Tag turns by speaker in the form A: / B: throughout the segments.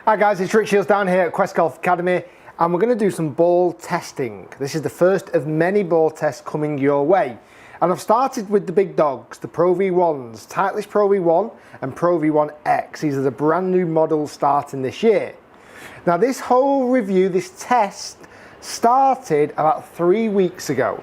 A: Hi guys, it's Rick Shields down here at Quest Golf Academy, and we're going to do some ball testing. This is the first of many ball tests coming your way. And I've started with the big dogs, the Pro V1s, Titleist Pro V1 and Pro V1x. These are the brand new models starting this year. Now this whole review, this test, started about 3 weeks ago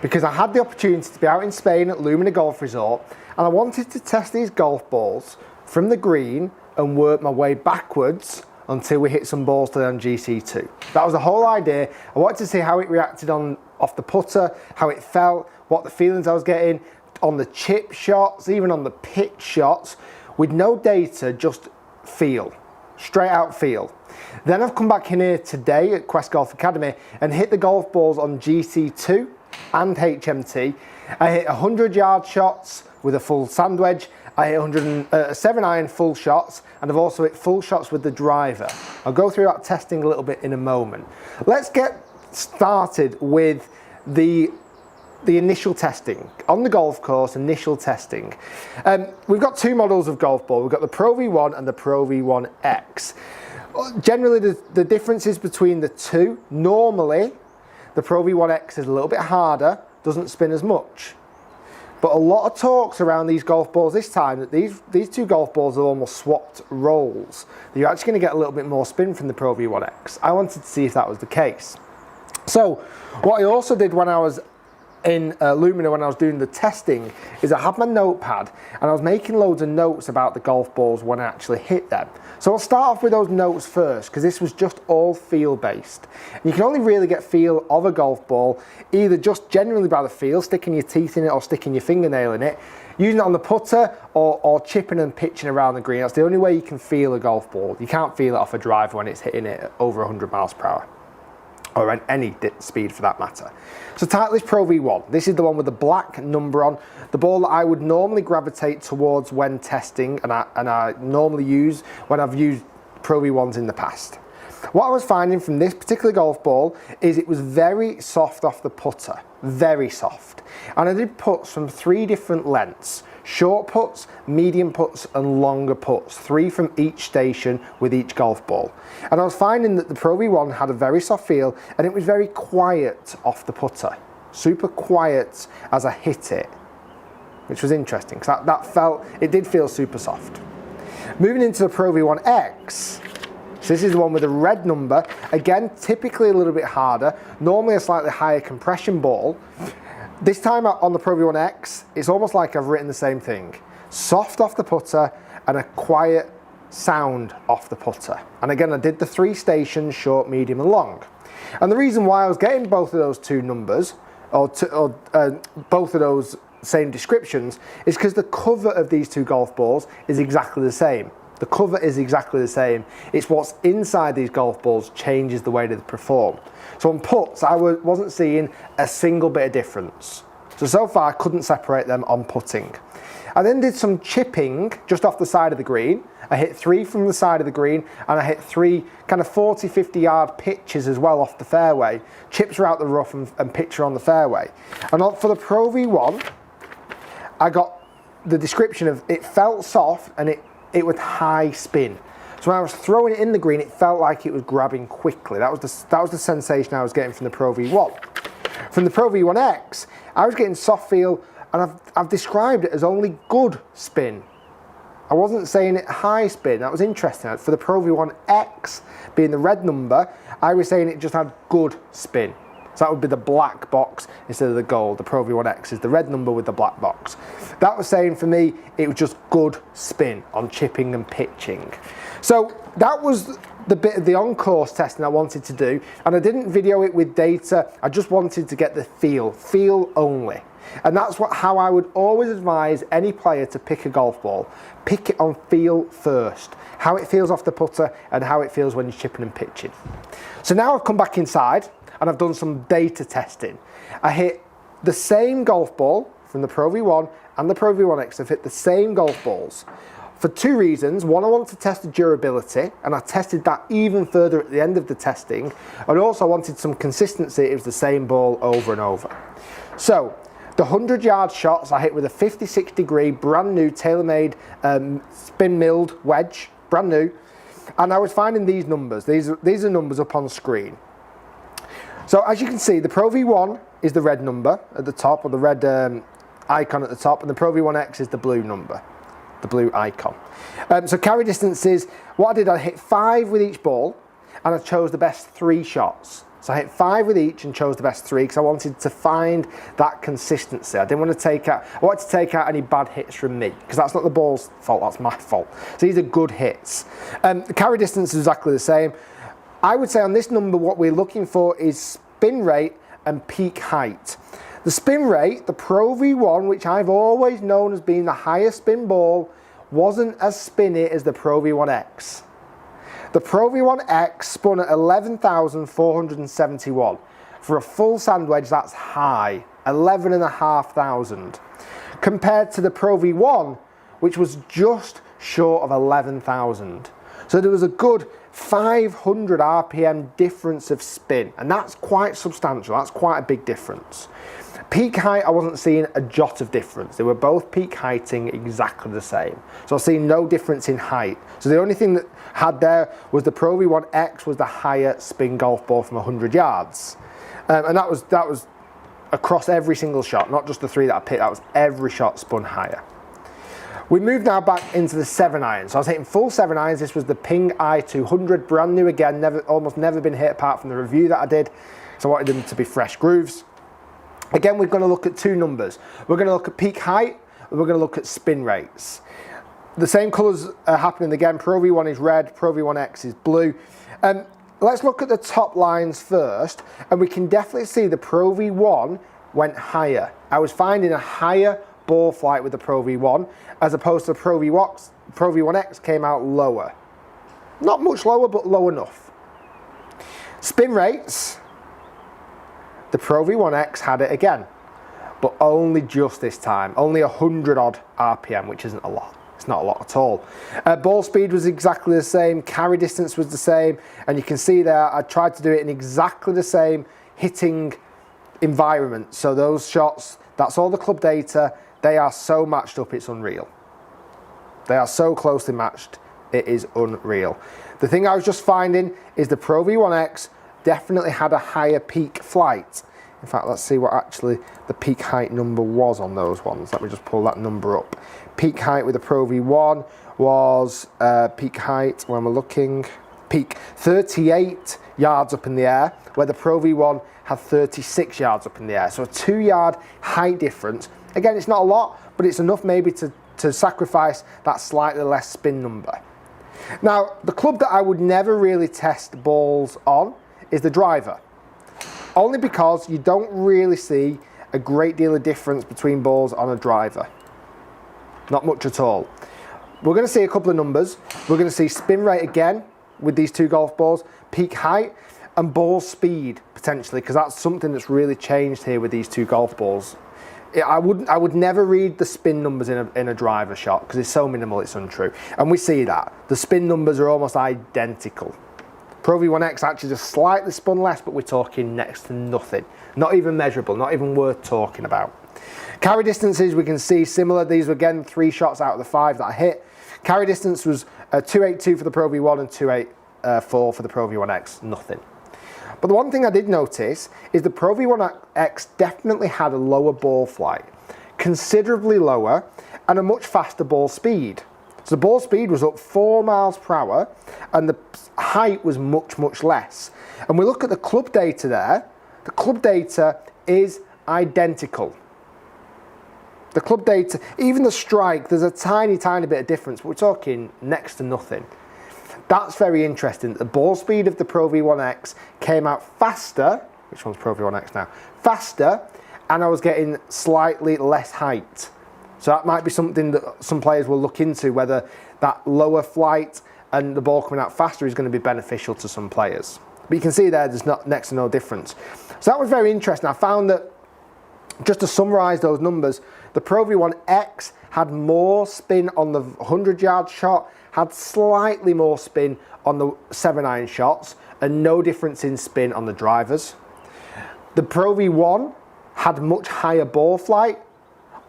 A: because I had the opportunity to be out in Spain at Lumina Golf Resort, and I wanted to test these golf balls from the green and work my way backwards until we hit some balls today on GC2. That was the whole idea. I wanted to see how it reacted off the putter, how it felt, what the feelings I was getting on the chip shots, even on the pitch shots, with no data, just feel, straight out feel. Then I've come back in here today at Quest Golf Academy and hit the golf balls on GC2 and HMT. I hit 100-yard shots with a full sand wedge. I hit 7 iron full shots, and I've also hit full shots with the driver. I'll go through that testing a little bit in a moment. Let's get started with the initial testing. On the golf course, initial testing. We've got two models of golf ball. We've got the Pro V1 and the Pro V1x. Generally, the differences between the two, normally, the Pro V1x is a little bit harder, doesn't spin as much. But a lot of talks around these golf balls this time that these two golf balls are almost swapped roles. You're actually going to get a little bit more spin from the Pro V1x. I wanted to see if that was the case. So what I also did when I was in Lumina, when I was doing the testing, is I had my notepad and I was making loads of notes about the golf balls when I actually hit them. So I'll start off with those notes first, because this was just all feel based. And you can only really get feel of a golf ball either just generally by the feel, sticking your teeth in it or sticking your fingernail in it, using it on the putter or chipping and pitching around the green. That's the only way you can feel a golf ball. You can't feel it off a driver when it's hitting it at over 100 miles per hour. Or at any speed for that matter. So Titleist Pro V1, this is the one with the black number on, the ball that I would normally gravitate towards when testing, and I normally use when I've used Pro V1s in the past. What I was finding from this particular golf ball is it was very soft off the putter, very soft. And I did putts from 3 different lengths: short putts, medium putts and longer putts, 3 from each station with each golf ball. And I was finding that the Pro V1 had a very soft feel and it was very quiet off the putter, super quiet as I hit it, which was interesting because it did feel super soft. Moving into the Pro V1x, so this is the one with the red number, again typically a little bit harder, normally a slightly higher compression ball. This time on the Pro V1x, it's almost like I've written the same thing. Soft off the putter and a quiet sound off the putter. And again, I did the 3 stations, short, medium and long. And the reason why I was getting both of those two numbers, both of those same descriptions, is because the cover of these two golf balls is exactly the same. The cover is exactly the same. It's what's inside these golf balls changes the way they perform. So on putts, I wasn't seeing a single bit of difference. So far I couldn't separate them on putting. I then did some chipping just off the side of the green. I hit 3 from the side of the green and I hit 3 kind of 40, 50 yard pitches as well off the fairway. Chips are out the rough and pitch are on the fairway. And for the Pro V1, I got the description of it felt soft and it would high spin. So when I was throwing it in the green, it felt like it was grabbing quickly. That was the sensation I was getting from the Pro V1. From the Pro V1x, I was getting soft feel, and I've described it as only good spin. I wasn't saying it high spin. That was interesting. For the Pro V1x, being the red number, I was saying it just had good spin. So that would be the black box instead of the gold. The Pro V1x is the red number with the black box. That was saying for me, it was just good spin on chipping and pitching. So that was the bit of the on-course testing I wanted to do. And I didn't video it with data. I just wanted to get the feel only. And that's how I would always advise any player to pick a golf ball. Pick it on feel first. How it feels off the putter and how it feels when you're chipping and pitching. So now I've come back inside and I've done some data testing. I hit the same golf ball from the Pro V1 and the Pro V1x. I've hit the same golf balls for 2 reasons. One, I want to test the durability, and I tested that even further at the end of the testing. And also I wanted some consistency. It was the same ball over and over. So the 100-yard shots I hit with a 56 degree brand new tailor-made spin milled wedge, brand new. And I was finding these numbers. These are numbers up on the screen. So as you can see, the Pro V1 is the red number at the top, or the red icon at the top, and the Pro V1x is the blue number, the blue icon. So carry distances, what I did, I hit 5 with each ball, and I chose the best 3 shots. So I hit 5 with each and chose the best 3 because I wanted to find that consistency. I wanted to take out any bad hits from me, because that's not the ball's fault, that's my fault. So these are good hits. The carry distance is exactly the same. I would say on this number what we're looking for is spin rate and peak height. The spin rate, the Pro V1, which I've always known as being the highest spin ball, wasn't as spinny as the Pro V1x. The Pro V1x spun at 11,471. For a full sand wedge, that's high, 11,500. Compared to the Pro V1, which was just short of 11,000. So there was a good 500 RPM difference of spin, and that's quite substantial, that's quite a big difference. Peak height, I wasn't seeing a jot of difference. They were both peak heighting exactly the same. So I was seeing no difference in height. So the only thing that had there was the Pro V1x was the higher spin golf ball from 100 yards. And that was across every single shot, not just the 3 that I picked, that was every shot spun higher. We moved now back into the 7-iron. So I was hitting full 7-irons. This was the Ping i200, brand new again, almost never been hit apart from the review that I did. So I wanted them to be fresh grooves. Again, we're going to look at 2 numbers. We're going to look at peak height, and we're going to look at spin rates. The same colours are happening again. Pro V1 is red, Pro V1x is blue. Let's look at the top lines first, and we can definitely see the Pro V1 went higher. I was finding a higher ball flight with the Pro V1, as opposed to the Pro V1x came out lower. Not much lower, but low enough. Spin rates, the Pro V1x had it again, but only just this time, only 100 odd RPM, which isn't a lot. It's not a lot at all. Ball speed was exactly the same, carry distance was the same, and you can see there I tried to do it in exactly the same hitting environment. So those shots, that's all the club data, they are so matched up, it's unreal. They are so closely matched, it is unreal. The thing I was just finding is the Pro V1x definitely had a higher peak flight. In fact, let's see what actually the peak height number was on those ones. Let me just pull that number up. Peak height with the Pro V1 was peak height, when we're looking, peak 38 yards up in the air, where the Pro V1 had 36 yards up in the air. So a 2-yard height difference. Again, it's not a lot, but it's enough maybe to sacrifice that slightly less spin number. Now, the club that I would never really test balls on is the driver. Only because you don't really see a great deal of difference between balls on a driver. Not much at all. We're going to see a couple of numbers. We're going to see spin rate again with these 2 golf balls, peak height, and ball speed potentially, because that's something that's really changed here with these 2 golf balls. I would never read the spin numbers in a driver shot because it's so minimal, it's untrue. And we see that. The spin numbers are almost identical. Pro V1x actually just slightly spun less, but we're talking next to nothing. Not even measurable, not even worth talking about. Carry distances, we can see similar. These were again 3 shots out of the 5 that I hit. Carry distance was 282 for the Pro V1 and 284 for the Pro V1x, nothing. But the one thing I did notice is the Pro V1x definitely had a lower ball flight, considerably lower, and a much faster ball speed. So the ball speed was up 4 miles per hour, and the height was much, much less. And we look at the club data there, the club data is identical. The club data, even the strike, there's a tiny, tiny bit of difference, but we're talking next to nothing. That's very interesting. The ball speed of the Pro V1x came out faster. Which one's Pro V1x now? Faster, and I was getting slightly less height. So that might be something that some players will look into, whether that lower flight and the ball coming out faster is going to be beneficial to some players. But you can see there's not next to no difference. So that was very interesting. I found that, just to summarise those numbers, the Pro V1x had more spin on the 100-yard shot, had slightly more spin on the 7-iron shots, and no difference in spin on the drivers. The Pro V1 had much higher ball flight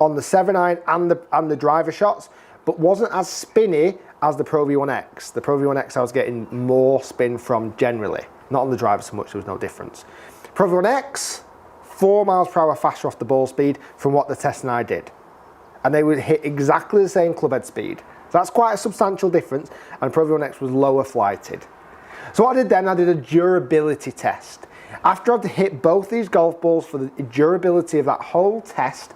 A: on the 7-iron and the driver shots, but wasn't as spinny as the Pro V1x. The Pro V1x I was getting more spin from generally. Not on the driver so much, there was no difference. Pro V1x, 4 miles per hour faster off the ball speed from what the testing I did. And they would hit exactly the same club head speed. So that's quite a substantial difference, and Pro V1x was lower flighted. So what I did then, I did a durability test. After I'd hit both these golf balls for the durability of that whole test,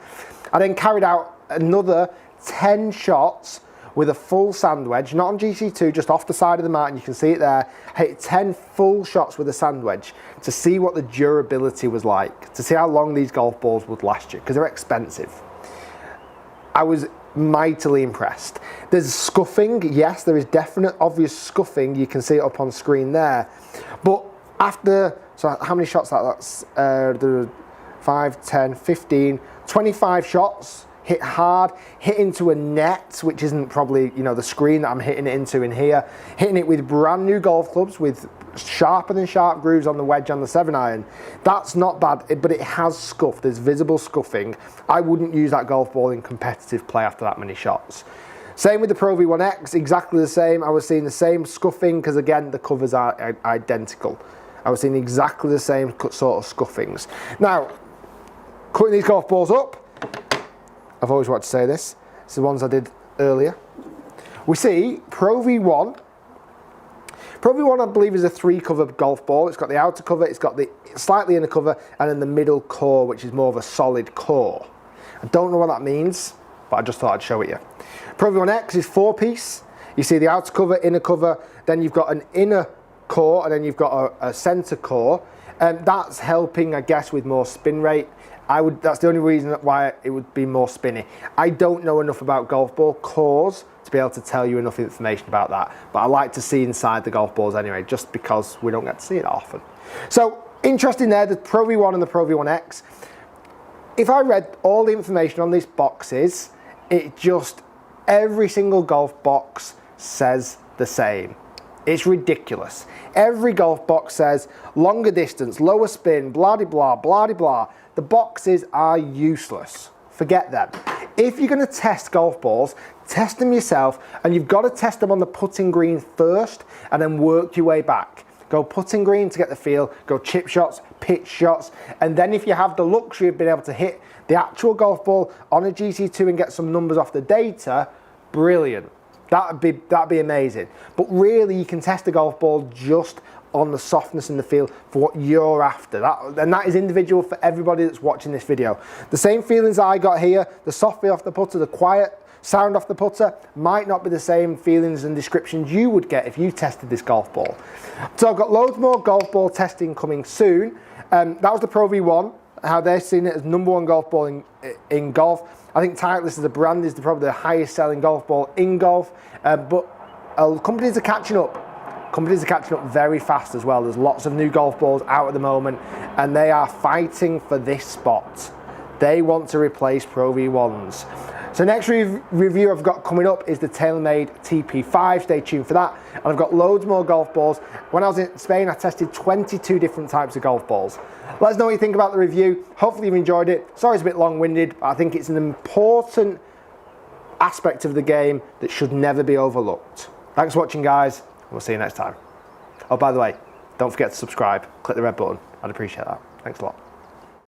A: I then carried out another 10 shots with a full sand wedge, not on GC2, just off the side of the mat, and you can see it there. Hit 10 full shots with a sand wedge to see what the durability was like, to see how long these golf balls would last you, because they're expensive. I was mightily impressed. There's scuffing, yes, there is definite obvious scuffing, you can see it up on screen there. But after, so how many shots that's 5, 10, 15, 25 shots, hit hard, hit into a net, which isn't probably, you know, the screen that I'm hitting it into in here, hitting it with brand new golf clubs with sharper than sharp grooves on the wedge and the 7-iron. That's not bad, but it has scuffed. There's visible scuffing. I wouldn't use that golf ball in competitive play after that many shots. Same with the Pro V1x, exactly the same. I was seeing the same scuffing because, again, the covers are identical. I was seeing exactly the same sort of scuffings. Now, cutting these golf balls up, I've always wanted to say this. It's the ones I did earlier. We see Pro V1. Pro V1, I believe, is a 3-cover golf ball. It's got the outer cover, it's got the slightly inner cover, and then the middle core, which is more of a solid core. I don't know what that means, but I just thought I'd show it you. Pro V1x is 4-piece. You see the outer cover, inner cover, then you've got an inner core, and then you've got a center core. That's helping, I guess, with more spin rate. That's the only reason why it would be more spinny. I don't know enough about golf ball cores to be able to tell you enough information about that, but I like to see inside the golf balls anyway, just because we don't get to see it often. So, interesting there, the Pro V1 and the Pro V1x. If I read all the information on these boxes, every single golf box says the same. It's ridiculous. Every golf box says longer distance, lower spin, blah de blah, blah de blah. The boxes are useless. Forget them. If you're going to test golf balls, test them yourself, and you've got to test them on the putting green first and then work your way back. Go putting green to get the feel, go chip shots, pitch shots, and then if you have the luxury of being able to hit the actual golf ball on a GC2 and get some numbers off the data, brilliant. That'd be amazing. But really, you can test a golf ball just on the softness and the feel for what you're after. And that is individual for everybody that's watching this video. The same feelings I got here, the soft feel off the putter, the quiet sound off the putter, might not be the same feelings and descriptions you would get if you tested this golf ball. So I've got loads more golf ball testing coming soon. That was the Pro V1, how they're seeing it as #1 golf ball in golf. I think Titleist as a brand is probably the highest selling golf ball in golf, but companies are catching up. Companies are catching up very fast as well. There's lots of new golf balls out at the moment, and they are fighting for this spot. They want to replace Pro V1s. So next review I've got coming up is the TaylorMade TP5. Stay tuned for that. And I've got loads more golf balls. When I was in Spain, I tested 22 different types of golf balls. Let us know what you think about the review. Hopefully you've enjoyed it. Sorry it's a bit long-winded, but I think it's an important aspect of the game that should never be overlooked. Thanks for watching, guys. We'll see you next time. Oh, by the way, don't forget to subscribe. Click the red button. I'd appreciate that. Thanks a lot.